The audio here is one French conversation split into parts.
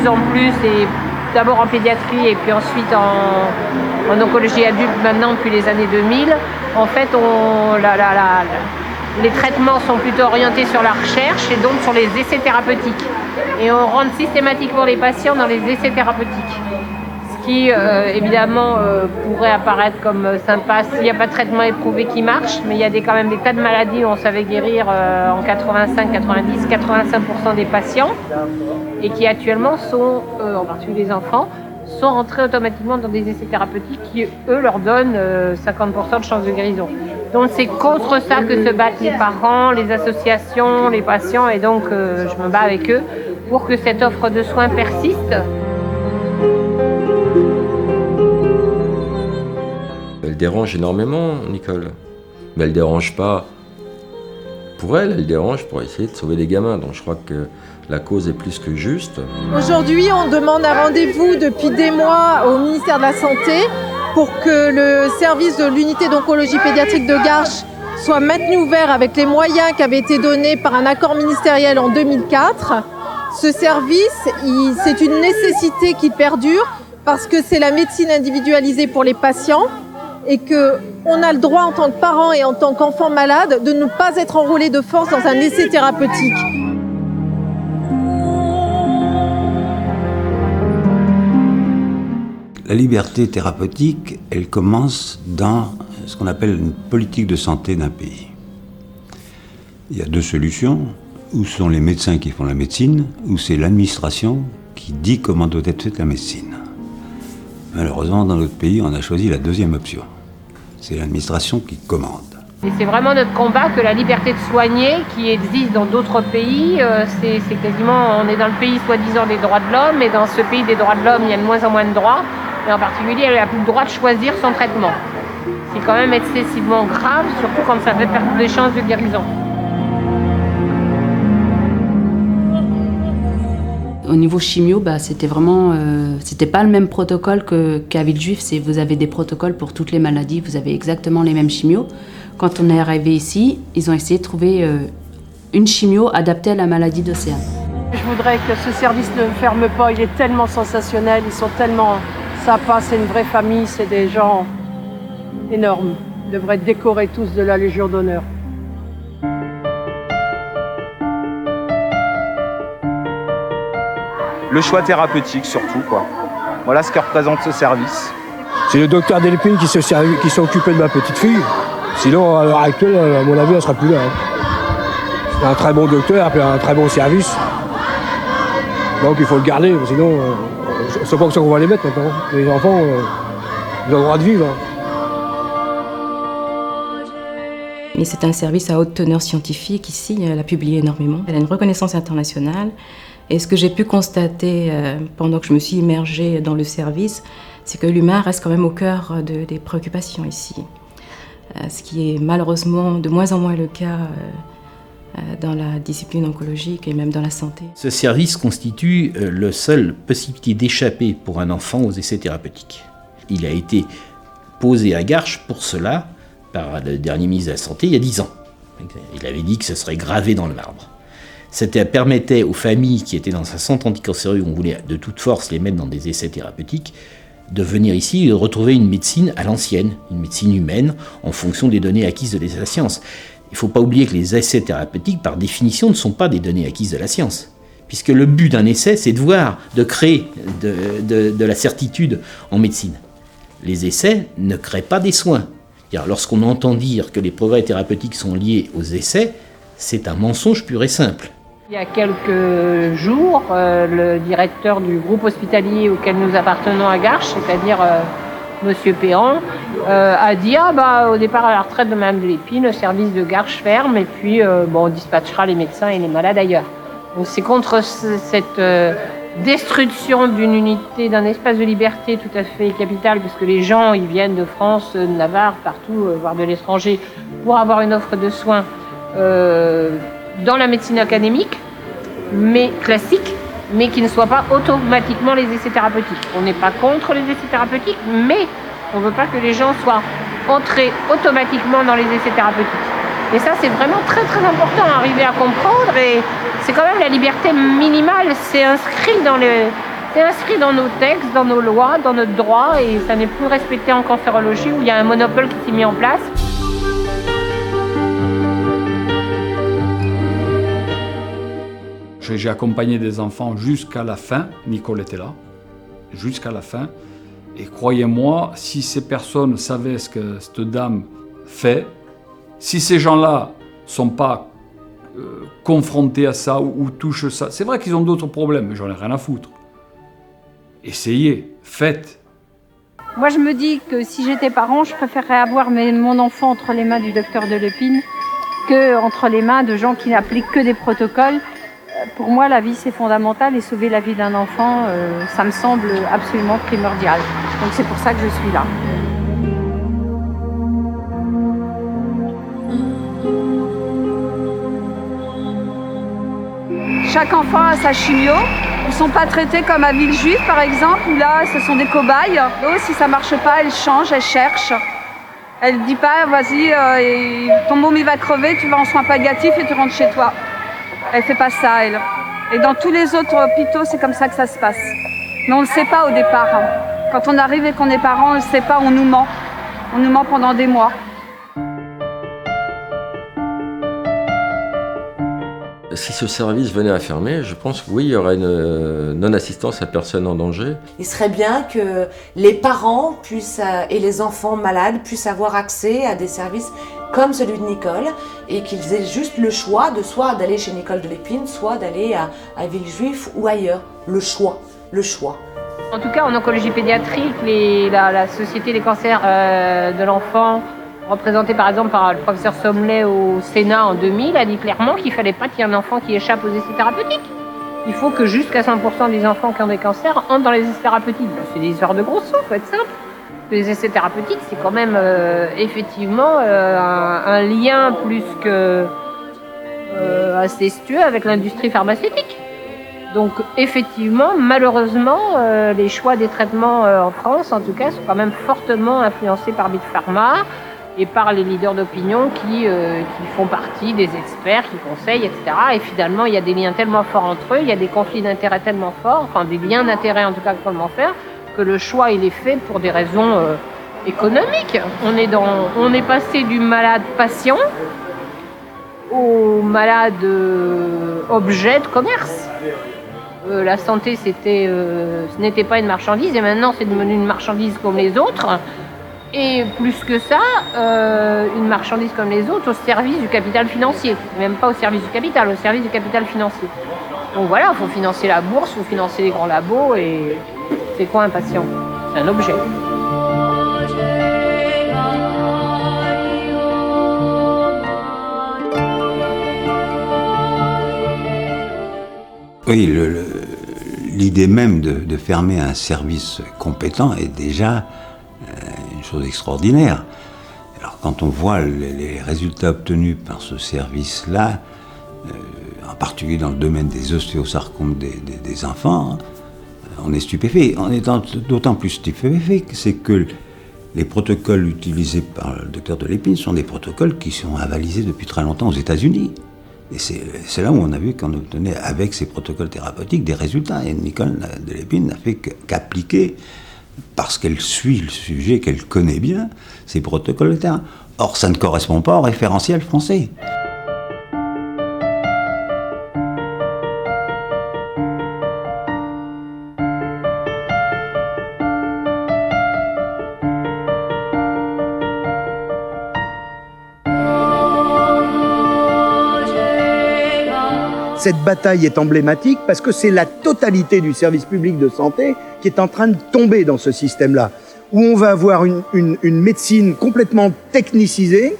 En plus, et d'abord en pédiatrie et puis ensuite en oncologie adulte maintenant depuis les années 2000. En fait, les traitements sont plutôt orientés sur la recherche et donc sur les essais thérapeutiques. Et on rentre systématiquement les patients dans les essais thérapeutiques. Ce qui, évidemment, pourrait apparaître comme sympa s'il n'y a pas de traitement éprouvé qui marche, mais il y a quand même des tas de maladies où on savait guérir en 85, 90, 85% des patients et qui actuellement sont, en particulier les enfants, sont rentrés automatiquement dans des essais thérapeutiques qui, eux, leur donnent 50% de chance de guérison. Donc c'est contre ça que se battent les parents, les associations, les patients, et donc je me bats avec eux pour que cette offre de soins persiste. Elle dérange énormément, Nicole. Mais elle dérange pas pour elle, elle dérange pour essayer de sauver des gamins. Donc je crois que la cause est plus que juste. Aujourd'hui, on demande un rendez-vous depuis des mois au ministère de la Santé pour que le service de l'unité d'oncologie pédiatrique de Garches soit maintenu ouvert avec les moyens qui avaient été donnés par un accord ministériel en 2004. Ce service, c'est une nécessité qui perdure parce que c'est la médecine individualisée pour les patients et qu'on a le droit en tant que parent et en tant qu'enfant malade de ne pas être enrôlé de force dans un essai thérapeutique. La liberté thérapeutique, elle commence dans ce qu'on appelle une politique de santé d'un pays. Il y a deux solutions, ou ce sont les médecins qui font la médecine, ou c'est l'administration qui dit comment doit être faite la médecine. Malheureusement, dans notre pays, on a choisi la deuxième option. C'est l'administration qui commande. Et c'est vraiment notre combat que la liberté de soigner, qui existe dans d'autres pays, c'est quasiment, on est dans le pays soi-disant des droits de l'homme, et dans ce pays des droits de l'homme, il y a de moins en moins de droits, et en particulier, elle n'a plus le droit de choisir son traitement. C'est quand même excessivement grave, surtout quand ça fait perdre des chances de guérison. Au niveau chimio, c'était vraiment, c'était pas le même protocole qu'à Villejuif. Vous avez des protocoles pour toutes les maladies, vous avez exactement les mêmes chimios. Quand on est arrivé ici, ils ont essayé de trouver une chimio adaptée à la maladie d'Océane. Je voudrais que ce service ne ferme pas, il est tellement sensationnel, ils sont tellement sympas, c'est une vraie famille, c'est des gens énormes. Ils devraient être décorés tous de la Légion d'honneur. Le choix thérapeutique surtout, quoi. Voilà ce que représente ce service. C'est le docteur Delépine qui s'est occupé de ma petite fille. Sinon, à l'heure actuelle, à mon avis, elle ne sera plus là. C'est un très bon docteur et un très bon service. Donc il faut le garder, sinon, c'est pas que ça qu'on va les mettre maintenant. Les enfants, ils ont le droit de vivre. Et c'est un service à haute teneur scientifique ici, elle a publié énormément. Elle a une reconnaissance internationale. Et ce que j'ai pu constater pendant que je me suis immergée dans le service, c'est que l'humain reste quand même au cœur des préoccupations ici. Ce qui est malheureusement de moins en moins le cas dans la discipline oncologique et même dans la santé. Ce service constitue la seule possibilité d'échapper pour un enfant aux essais thérapeutiques. Il a été posé à Garches pour cela par le dernier ministre de la Santé il y a 10 ans. Il avait dit que ce serait gravé dans le marbre. Ça permettait aux familles qui étaient dans un centre anticancéreux où on voulait de toute force les mettre dans des essais thérapeutiques de venir ici et de retrouver une médecine à l'ancienne, une médecine humaine en fonction des données acquises de la science. Il ne faut pas oublier que les essais thérapeutiques, par définition, ne sont pas des données acquises de la science. Puisque le but d'un essai, c'est de créer de la certitude en médecine. Les essais ne créent pas des soins. Lorsqu'on entend dire que les progrès thérapeutiques sont liés aux essais, c'est un mensonge pur et simple. Il y a quelques jours, le directeur du groupe hospitalier auquel nous appartenons à Garches, c'est-à-dire Monsieur Péan, a dit au départ à la retraite de Mme de Lépine, le service de Garches ferme et puis on dispatchera les médecins et les malades ailleurs. Donc c'est contre cette destruction d'une unité, d'un espace de liberté tout à fait capital, parce que les gens ils viennent de France, de Navarre, partout, voire de l'étranger, pour avoir une offre de soins dans la médecine académique, mais classique, mais qui ne soit pas automatiquement les essais thérapeutiques. On n'est pas contre les essais thérapeutiques, mais on ne veut pas que les gens soient entrés automatiquement dans les essais thérapeutiques. Et ça, c'est vraiment très très important à arriver à comprendre, et c'est quand même la liberté minimale, c'est inscrit dans nos textes, dans nos lois, dans notre droit, et ça n'est plus respecté en cancérologie où il y a un monopole qui s'est mis en place. J'ai accompagné des enfants jusqu'à la fin, Nicole était là, jusqu'à la fin. Et croyez-moi, si ces personnes savaient ce que cette dame fait, si ces gens-là ne sont pas confrontés à ça ou touchent ça, c'est vrai qu'ils ont d'autres problèmes, mais j'en ai rien à foutre. Essayez, faites. Moi, je me dis que si j'étais parent, je préférerais avoir mon enfant entre les mains du docteur de Lépine qu'entre les mains de gens qui n'appliquent que des protocoles. Pour moi, la vie, c'est fondamental, et sauver la vie d'un enfant, ça me semble absolument primordial. Donc c'est pour ça que je suis là. Chaque enfant a sa chimio. Ils ne sont pas traités comme à Villejuif, par exemple, où là, ce sont des cobayes. Donc, si ça ne marche pas, elle change, elle cherche. Elle ne dit pas, vas-y, ton môme il va crever, tu vas en soins palliatifs et tu rentres chez toi. Elle ne fait pas ça, elle. Et dans tous les autres hôpitaux, c'est comme ça que ça se passe. Mais on ne le sait pas au départ. Quand on arrive et qu'on est parent, on ne le sait pas, on nous ment. On nous ment pendant des mois. Si ce service venait à fermer, je pense que oui, il y aurait une non-assistance à personne en danger. Il serait bien que les parents et les enfants malades puissent avoir accès à des services comme celui de Nicole, et qu'ils aient juste le choix de soit d'aller chez Nicole de Lépine, soit d'aller à Villejuif ou ailleurs. Le choix. En tout cas, en oncologie pédiatrique, la Société des cancers de l'enfant, représentée par exemple par le professeur Sommelet au Sénat en 2000, a dit clairement qu'il ne fallait pas qu'il y ait un enfant qui échappe aux essais thérapeutiques. Il faut que jusqu'à 100% des enfants qui ont des cancers entrent dans les essais thérapeutiques. C'est des histoires de gros sous, il faut être simple. Les essais thérapeutiques, c'est quand même effectivement un lien plus que incestueux avec l'industrie pharmaceutique. Donc effectivement, malheureusement, les choix des traitements en France, en tout cas, sont quand même fortement influencés par Big Pharma et par les leaders d'opinion qui font partie des experts, qui conseillent, etc. Et finalement, il y a des liens tellement forts entre eux, il y a des conflits d'intérêts tellement forts, enfin des liens d'intérêts en tout cas comment faire, que le choix il est fait pour des raisons économiques. On est passé du malade patient au malade objet de commerce. La santé ce n'était pas une marchandise, et maintenant c'est devenu une marchandise comme les autres. Et plus que ça, une marchandise comme les autres au service du capital financier. Même pas au service du capital, au service du capital financier. Donc voilà, il faut financer la bourse, il faut financer les grands labos, et c'est quoi un patient? C'est un objet. Oui, l'idée même de fermer un service compétent est déjà une chose extraordinaire. Alors quand on voit les résultats obtenus par ce service-là, en particulier dans le domaine des ostéosarcomes des enfants, on est stupéfait. On est d'autant plus stupéfait que c'est que les protocoles utilisés par le docteur de Lépine sont des protocoles qui sont avalisés depuis très longtemps aux États-Unis. Et c'est là où on a vu qu'on obtenait avec ces protocoles thérapeutiques des résultats. Et Nicole de Lépine n'a fait qu'appliquer, parce qu'elle suit le sujet, qu'elle connaît bien, ces protocoles de terrain. Or, ça ne correspond pas au référentiel français. Cette bataille est emblématique parce que c'est la totalité du service public de santé qui est en train de tomber dans ce système-là. où on va avoir une médecine complètement technicisée,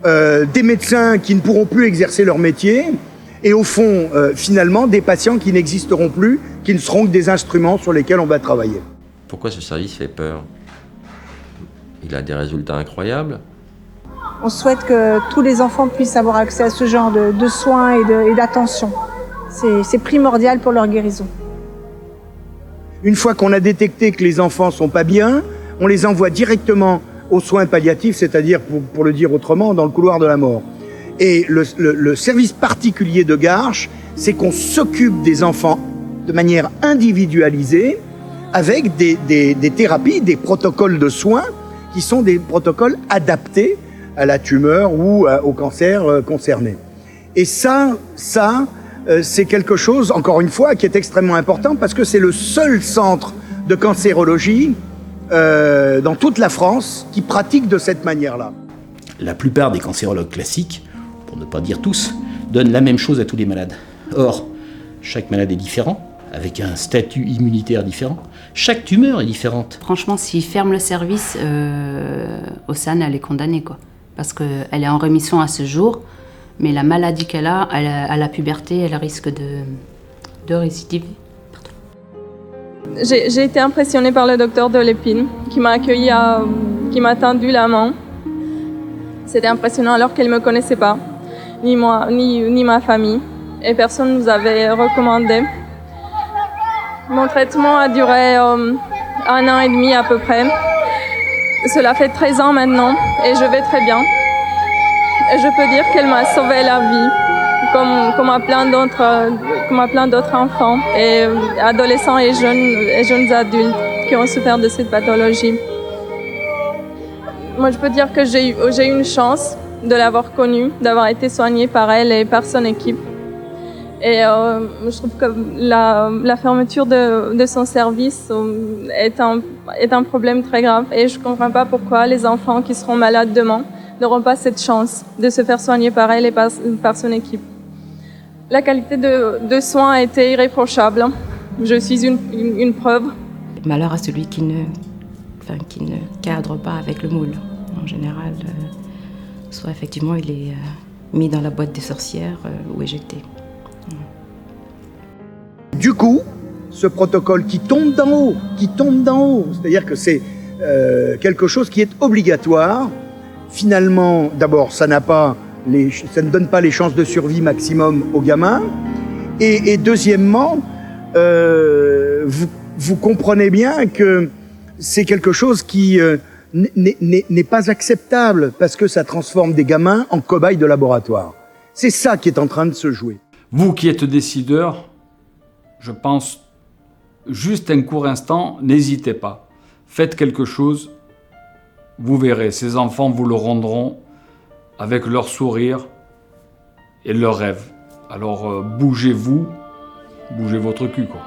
des médecins qui ne pourront plus exercer leur métier, et au fond, finalement, des patients qui n'existeront plus, qui ne seront que des instruments sur lesquels on va travailler. Pourquoi ce service fait peur? Il a des résultats incroyables. On souhaite que tous les enfants puissent avoir accès à ce genre de soins et d'attention. C'est primordial pour leur guérison. Une fois qu'on a détecté que les enfants sont pas bien, on les envoie directement aux soins palliatifs, c'est-à-dire, pour le dire autrement, dans le couloir de la mort. Et le service particulier de Garches, c'est qu'on s'occupe des enfants de manière individualisée, avec des thérapies, des protocoles de soins, qui sont des protocoles adaptés à la tumeur ou au cancer concerné. Et ça, c'est quelque chose, encore une fois, qui est extrêmement important, parce que c'est le seul centre de cancérologie dans toute la France qui pratique de cette manière-là. La plupart des cancérologues classiques, pour ne pas dire tous, donnent la même chose à tous les malades. Or, chaque malade est différent, avec un statut immunitaire différent. Chaque tumeur est différente. Franchement, s'ils ferment le service, Océane, elle est condamnée, quoi. Parce qu'elle est en rémission à ce jour, mais la maladie qu'elle a, à la puberté, elle risque de récidiver. J'ai été impressionnée par le docteur de l'Épine, qui m'a accueillie, qui m'a tendu la main. C'était impressionnant alors qu'elle ne me connaissait pas, ni moi, ni ma famille. Et personne ne nous avait recommandé. Mon traitement a duré 1 an et demi à peu près. Cela fait 13 ans maintenant et je vais très bien. Et je peux dire qu'elle m'a sauvé la vie, comme à plein d'autres enfants et adolescents et jeunes adultes qui ont souffert de cette pathologie. Moi, je peux dire que j'ai eu une chance de l'avoir connue, d'avoir été soignée par elle et par son équipe. Et je trouve que la fermeture de son service est un problème très grave. Et je ne comprends pas pourquoi les enfants qui seront malades demain n'auront pas cette chance de se faire soigner par elle et par son équipe. La qualité de soins a été irréprochable. Je suis une preuve. Malheur à celui qui ne cadre pas avec le moule. En général, soit effectivement il est mis dans la boîte des sorcières ou éjecté. Du coup, ce protocole qui tombe d'en haut, c'est-à-dire que c'est quelque chose qui est obligatoire, finalement, d'abord, ça ne donne pas les chances de survie maximum aux gamins, et deuxièmement, vous comprenez bien que c'est quelque chose qui n'est pas acceptable, parce que ça transforme des gamins en cobayes de laboratoire. C'est ça qui est en train de se jouer. Vous qui êtes décideur, je pense, juste un court instant, n'hésitez pas. Faites quelque chose, vous verrez, ces enfants vous le rendront avec leur sourire et leurs rêves. Alors bougez-vous, bougez votre cul, quoi.